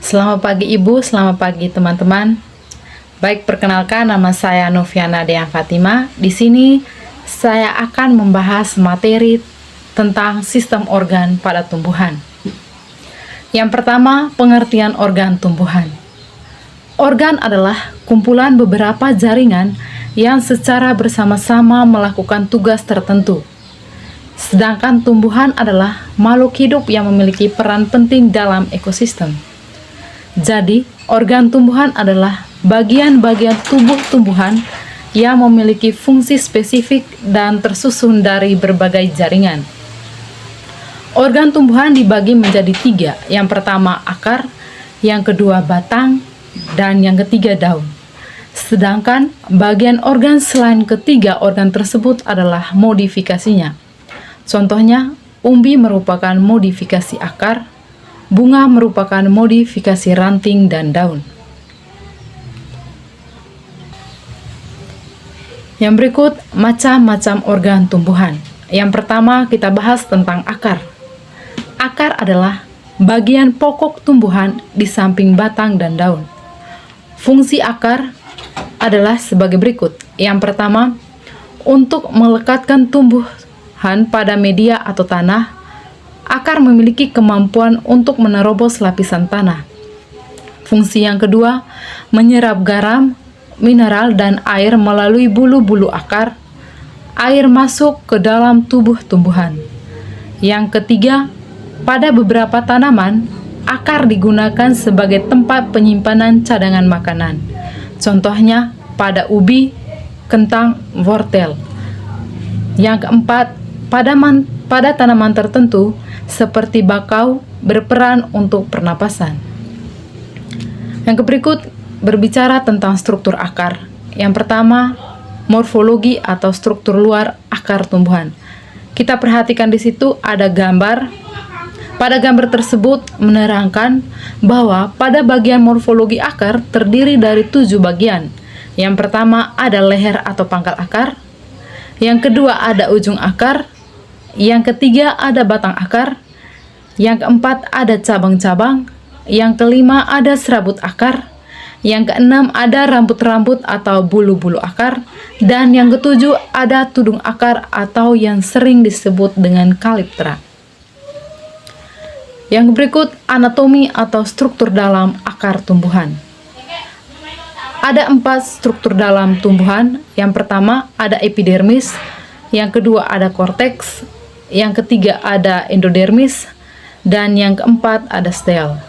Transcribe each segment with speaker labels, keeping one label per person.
Speaker 1: Selamat pagi Ibu, selamat pagi teman-teman. Baik, perkenalkan nama saya Noviana Dea Fatima. Di sini saya akan membahas materi tentang sistem organ pada tumbuhan. Yang pertama, pengertian organ tumbuhan. Organ adalah kumpulan beberapa jaringan yang secara bersama-sama melakukan tugas tertentu. Sedangkan tumbuhan adalah makhluk hidup yang memiliki peran penting dalam ekosistem. Jadi, organ tumbuhan adalah bagian-bagian tubuh tumbuhan yang memiliki fungsi spesifik dan tersusun dari berbagai jaringan. Organ tumbuhan dibagi menjadi 3. Yang pertama akar, yang kedua batang, dan yang ketiga daun. Sedangkan bagian organ selain ketiga organ tersebut adalah modifikasinya. Contohnya, umbi merupakan modifikasi akar, bunga merupakan modifikasi ranting dan daun. Yang berikut, macam-macam organ tumbuhan. Yang pertama, kita bahas tentang akar. Akar adalah bagian pokok tumbuhan di samping batang dan daun. Fungsi akar adalah sebagai berikut. Yang pertama, untuk melekatkan tumbuhan pada media atau tanah. Akar memiliki kemampuan untuk menerobos lapisan tanah. Fungsi yang kedua, menyerap garam, mineral, dan air melalui bulu-bulu akar. Air masuk ke dalam tubuh tumbuhan. Yang ketiga, pada beberapa tanaman, akar digunakan sebagai tempat penyimpanan cadangan makanan. Contohnya pada ubi, kentang, wortel. Yang keempat, pada tanaman tertentu seperti bakau berperan untuk pernapasan. Yang berikut berbicara tentang struktur akar. Yang pertama, morfologi atau struktur luar akar tumbuhan. Kita perhatikan di situ ada gambar. Pada gambar tersebut menerangkan bahwa pada bagian morfologi akar terdiri dari 7 bagian. Yang pertama ada leher atau pangkal akar. Yang kedua ada ujung akar. Yang ketiga ada batang akar. Yang keempat ada cabang-cabang. Yang kelima ada serabut akar. Yang keenam ada rambut-rambut atau bulu-bulu akar. Dan yang ketujuh ada tudung akar atau yang sering disebut dengan kaliptra. Yang berikut anatomi atau struktur dalam akar tumbuhan. Ada 4 struktur dalam tumbuhan. Yang pertama ada epidermis. Yang kedua ada korteks. Yang ketiga ada endodermis, dan yang keempat ada stel.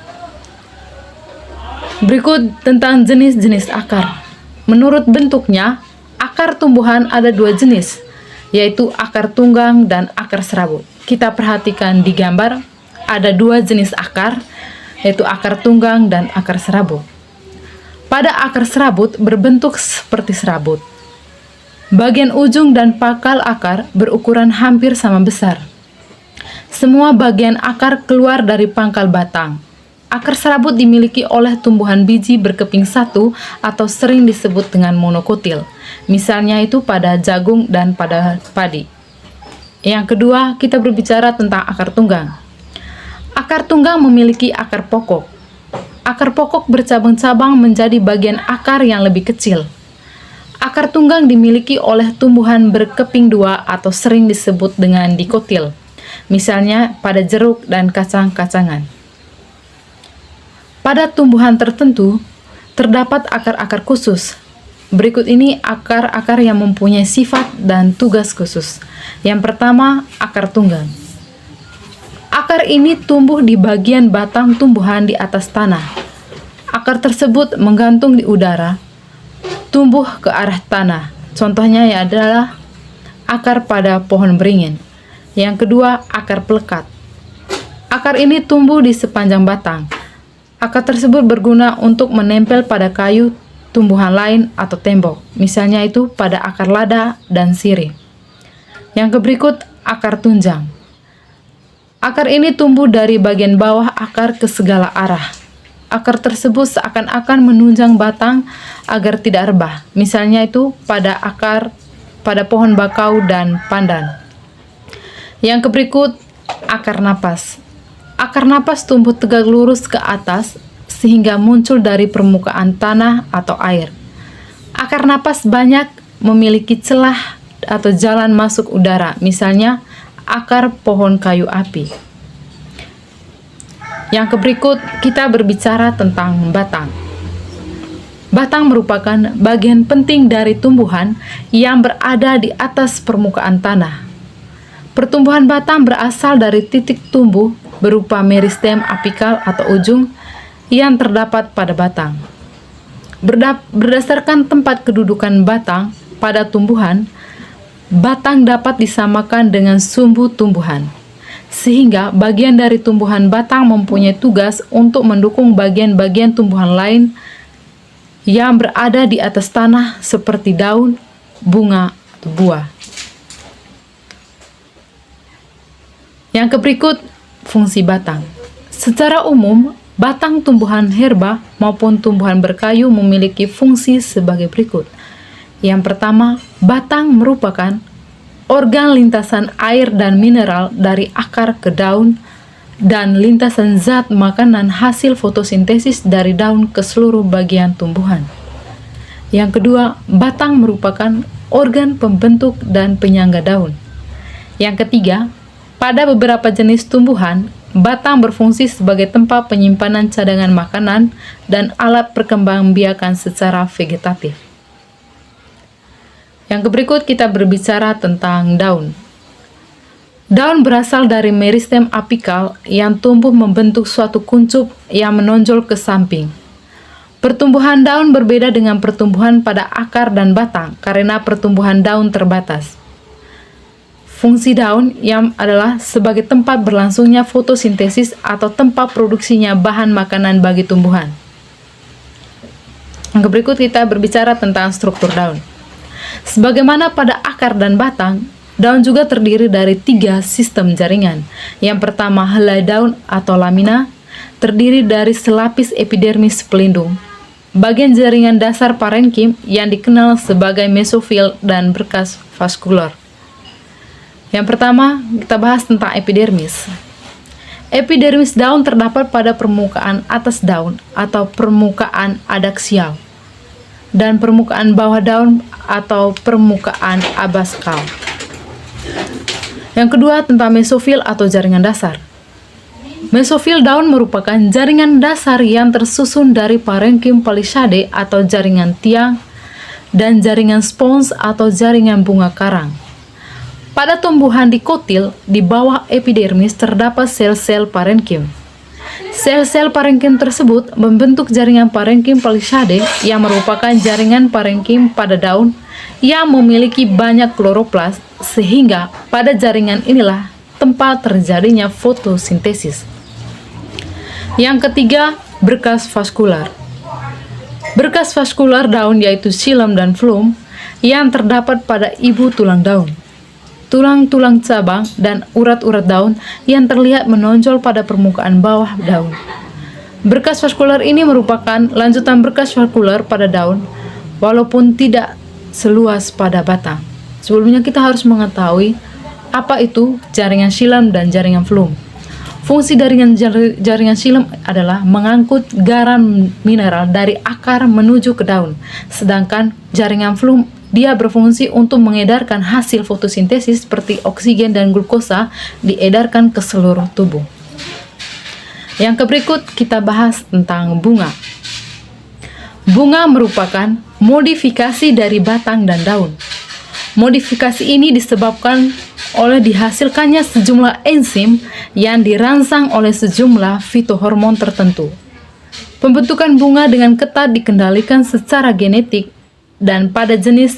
Speaker 1: Berikut tentang jenis-jenis akar. Menurut bentuknya, akar tumbuhan ada 2 jenis, yaitu akar tunggang dan akar serabut. Kita perhatikan di gambar, ada 2 jenis akar, yaitu akar tunggang dan akar serabut. Pada akar serabut berbentuk seperti serabut. Bagian ujung dan pangkal akar berukuran hampir sama besar. Semua bagian akar keluar dari pangkal batang. Akar serabut dimiliki oleh tumbuhan biji berkeping satu atau sering disebut dengan monokotil. Misalnya itu pada jagung dan pada padi. Yang kedua, kita berbicara tentang akar tunggang. Akar tunggang memiliki akar pokok. Akar pokok bercabang-cabang menjadi bagian akar yang lebih kecil. Akar tunggang dimiliki oleh tumbuhan berkeping 2 atau sering disebut dengan dikotil, misalnya pada jeruk dan kacang-kacangan. Pada tumbuhan tertentu, terdapat akar-akar khusus. Berikut ini akar-akar yang mempunyai sifat dan tugas khusus. Yang pertama, akar tunggang. Akar ini tumbuh di bagian batang tumbuhan di atas tanah. Akar tersebut menggantung di udara, tumbuh ke arah tanah. Contohnya adalah akar pada pohon beringin. Yang kedua, akar pelekat. Akar ini tumbuh di sepanjang batang. Akar tersebut berguna untuk menempel pada kayu, tumbuhan lain, atau tembok. Misalnya itu pada akar lada dan sirih. Yang berikut, akar tunjang. Akar ini tumbuh dari bagian bawah akar ke segala arah. Akar tersebut seakan-akan menunjang batang agar tidak rebah. Misalnya itu pada pohon bakau dan pandan. Yang berikut, akar napas. Akar napas tumbuh tegak lurus ke atas sehingga muncul dari permukaan tanah atau air. Akar napas banyak memiliki celah atau jalan masuk udara, misalnya akar pohon kayu api. Yang berikut kita berbicara tentang batang. Batang merupakan bagian penting dari tumbuhan yang berada di atas permukaan tanah. Pertumbuhan batang berasal dari titik tumbuh berupa meristem apikal atau ujung yang terdapat pada batang. Berdasarkan tempat kedudukan batang pada tumbuhan, batang dapat disamakan dengan sumbu tumbuhan, sehingga bagian dari tumbuhan batang mempunyai tugas untuk mendukung bagian-bagian tumbuhan lain yang berada di atas tanah seperti daun, bunga, atau buah. Yang berikut, fungsi batang. Secara umum, batang tumbuhan herba maupun tumbuhan berkayu memiliki fungsi sebagai berikut. Yang pertama, batang merupakan organ lintasan air dan mineral dari akar ke daun dan lintasan zat makanan hasil fotosintesis dari daun ke seluruh bagian tumbuhan. Yang kedua, batang merupakan organ pembentuk dan penyangga daun. Yang ketiga, pada beberapa jenis tumbuhan, batang berfungsi sebagai tempat penyimpanan cadangan makanan dan alat perkembangbiakan secara vegetatif. Yang berikut kita berbicara tentang daun. Daun berasal dari meristem apikal yang tumbuh membentuk suatu kuncup yang menonjol ke samping. Pertumbuhan daun berbeda dengan pertumbuhan pada akar dan batang karena pertumbuhan daun terbatas. Fungsi daun yang adalah sebagai tempat berlangsungnya fotosintesis atau tempat produksinya bahan makanan bagi tumbuhan. Yang berikut kita berbicara tentang struktur daun. Sebagaimana pada akar dan batang, daun juga terdiri dari 3 sistem jaringan. Yang pertama, helai daun atau lamina, terdiri dari selapis epidermis pelindung, bagian jaringan dasar parenkim yang dikenal sebagai mesofil dan berkas vaskular. Yang pertama, kita bahas tentang epidermis. Epidermis daun terdapat pada permukaan atas daun atau permukaan adaksial dan permukaan bawah daun atau permukaan abaskal. Yang kedua, tentang mesofil atau jaringan dasar. Mesofil daun merupakan jaringan dasar yang tersusun dari parenkim palisade atau jaringan tiang dan jaringan spons atau jaringan bunga karang. Pada tumbuhan dikotil, di bawah epidermis terdapat sel-sel parenkim. Sel-sel parenkim tersebut membentuk jaringan parenkim palisade yang merupakan jaringan parenkim pada daun yang memiliki banyak kloroplas, sehingga pada jaringan inilah tempat terjadinya fotosintesis. Yang ketiga, berkas vaskular. Berkas vaskular daun yaitu xilem dan phloem yang terdapat pada ibu tulang daun. Tulang-tulang cabang dan urat-urat daun yang terlihat menonjol pada permukaan bawah daun. Berkas vaskular ini merupakan lanjutan berkas vaskular pada daun, walaupun tidak seluas pada batang. Sebelumnya kita harus mengetahui apa itu jaringan xilem dan jaringan phloem. Fungsi jaringan xilem adalah mengangkut garam mineral dari akar menuju ke daun, sedangkan jaringan phloem dia berfungsi untuk mengedarkan hasil fotosintesis seperti oksigen dan glukosa diedarkan ke seluruh tubuh. Yang berikut kita bahas tentang bunga. Bunga merupakan modifikasi dari batang dan daun. Modifikasi ini disebabkan oleh dihasilkannya sejumlah enzim yang dirangsang oleh sejumlah fitohormon tertentu. Pembentukan bunga dengan ketat dikendalikan secara genetik dan pada jenis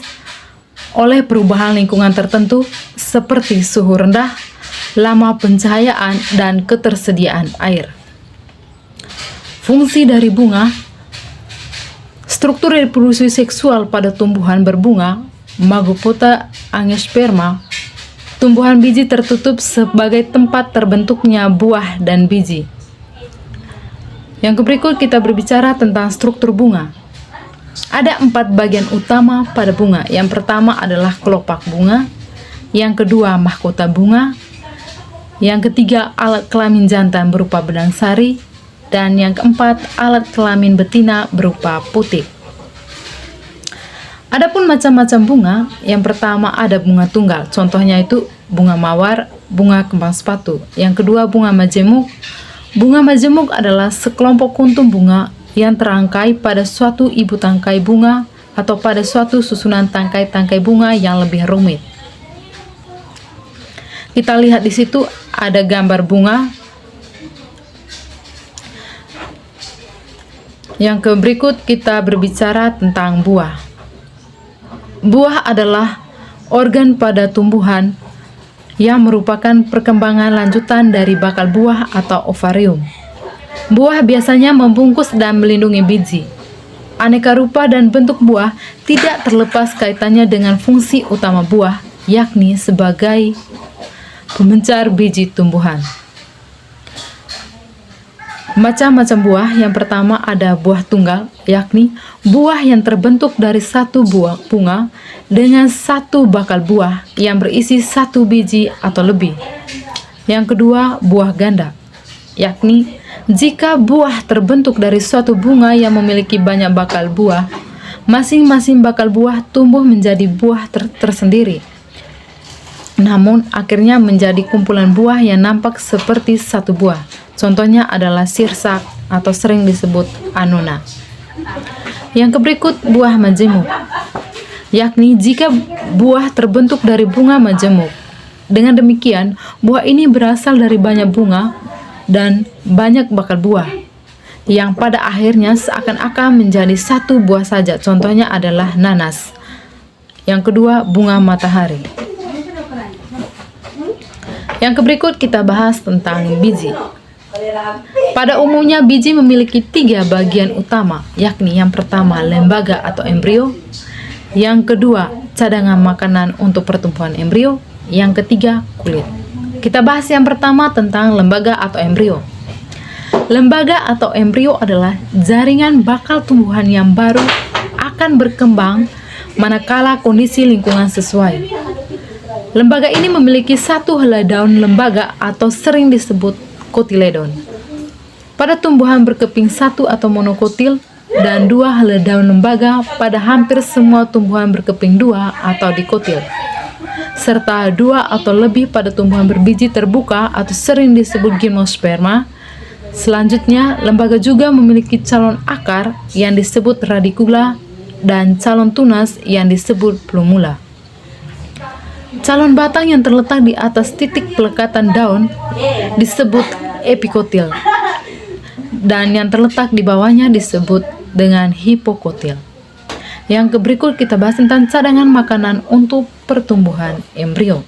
Speaker 1: oleh perubahan lingkungan tertentu seperti suhu rendah, lama pencahayaan, dan ketersediaan air. Fungsi dari bunga. Struktur reproduksi seksual pada tumbuhan berbunga, Magopota angiosperma, tumbuhan biji tertutup sebagai tempat terbentuknya buah dan biji. Yang berikut kita berbicara tentang struktur bunga. Ada 4 bagian utama pada bunga. Yang pertama adalah kelopak bunga, yang kedua mahkota bunga, yang ketiga alat kelamin jantan berupa benang sari, Dan yang keempat, alat kelamin betina berupa putik. Adapun macam-macam bunga, yang pertama ada bunga tunggal, contohnya itu bunga mawar, bunga kembang sepatu. Yang kedua, bunga majemuk. Bunga majemuk adalah sekelompok kuntum bunga yang terangkai pada suatu ibu tangkai bunga atau pada suatu susunan tangkai-tangkai bunga yang lebih rumit. Kita lihat di situ ada gambar bunga. Yang berikut kita berbicara tentang buah. Buah adalah organ pada tumbuhan yang merupakan perkembangan lanjutan dari bakal buah atau ovarium. Buah biasanya membungkus dan melindungi biji. Aneka rupa dan bentuk buah tidak terlepas kaitannya dengan fungsi utama buah, yakni sebagai pemencar biji tumbuhan. Macam-macam buah, yang pertama ada buah tunggal, yakni buah yang terbentuk dari satu buah bunga dengan satu bakal buah yang berisi satu biji atau lebih. Yang kedua, buah ganda, yakni jika buah terbentuk dari suatu bunga yang memiliki banyak bakal buah, masing-masing bakal buah tumbuh menjadi buah tersendiri. Namun, akhirnya menjadi kumpulan buah yang nampak seperti satu buah. Contohnya adalah sirsak atau sering disebut anona. Yang berikut, buah majemuk, yakni jika buah terbentuk dari bunga majemuk. Dengan demikian, buah ini berasal dari banyak bunga dan banyak bakal buah, yang pada akhirnya seakan-akan menjadi satu buah saja. Contohnya adalah nanas. Yang kedua, bunga matahari. Yang berikut kita bahas tentang biji. Pada umumnya biji memiliki 3 bagian utama, yakni yang pertama lembaga atau embrio, yang kedua cadangan makanan untuk pertumbuhan embrio, yang ketiga kulit. Kita bahas yang pertama tentang lembaga atau embrio. Lembaga atau embrio adalah jaringan bakal tumbuhan yang baru akan berkembang manakala kondisi lingkungan sesuai. Lembaga ini memiliki satu helai daun lembaga atau sering disebut kotiledon. Pada tumbuhan berkeping satu atau monokotil dan 2 helai daun lembaga pada hampir semua tumbuhan berkeping 2 atau dikotil, serta 2 atau lebih pada tumbuhan berbiji terbuka atau sering disebut gimnosperma. Selanjutnya, lembaga juga memiliki calon akar yang disebut radikula dan calon tunas yang disebut plumula. Calon batang yang terletak di atas titik pelekatan daun disebut epikotil, dan yang terletak di bawahnya disebut dengan hipokotil. Yang berikut kita bahas tentang cadangan makanan untuk pertumbuhan embrio.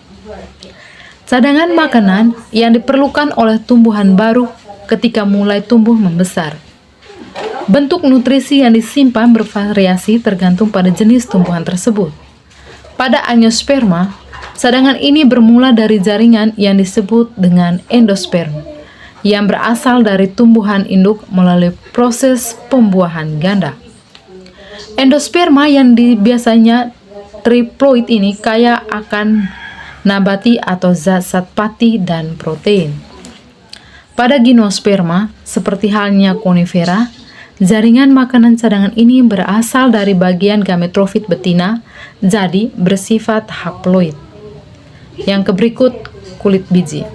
Speaker 1: Cadangan makanan yang diperlukan oleh tumbuhan baru ketika mulai tumbuh membesar. Bentuk nutrisi yang disimpan bervariasi tergantung pada jenis tumbuhan tersebut. Pada angiosperma, cadangan ini bermula dari jaringan yang disebut dengan endosperm, yang berasal dari tumbuhan induk melalui proses pembuahan ganda. Endosperma yang biasanya triploid ini kaya akan nabati atau zat-zat pati dan protein. Pada gimnosperma, seperti halnya konifera, jaringan makanan cadangan ini berasal dari bagian gametrofit betina, jadi bersifat haploid. Yang berikut, kulit biji.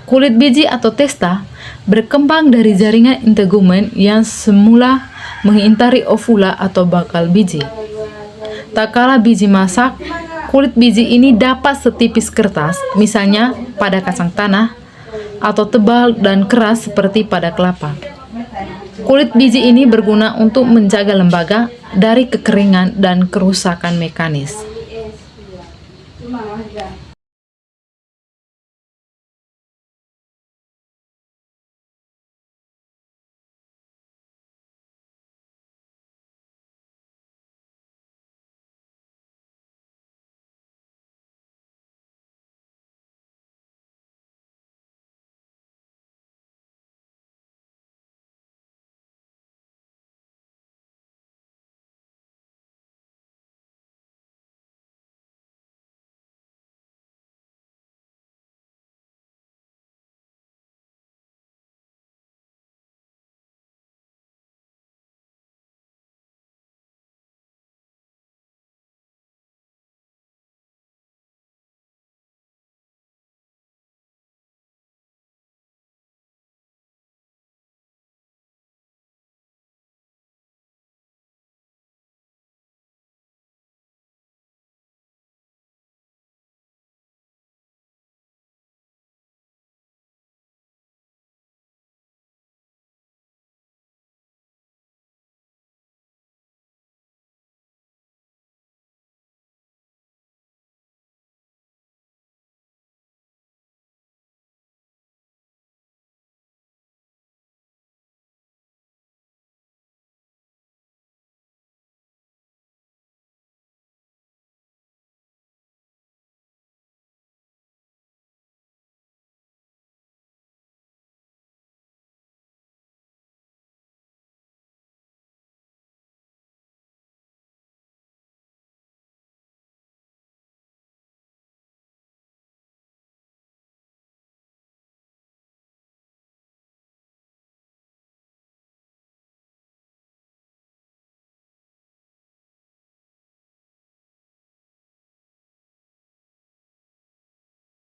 Speaker 1: Kulit biji atau testa berkembang dari jaringan integumen yang semula mengintari ovula atau bakal biji. Tak kala biji masak, kulit biji ini dapat setipis kertas, misalnya pada kacang tanah, atau tebal dan keras seperti pada kelapa. Kulit biji ini berguna untuk menjaga lembaga dari kekeringan dan kerusakan mekanis.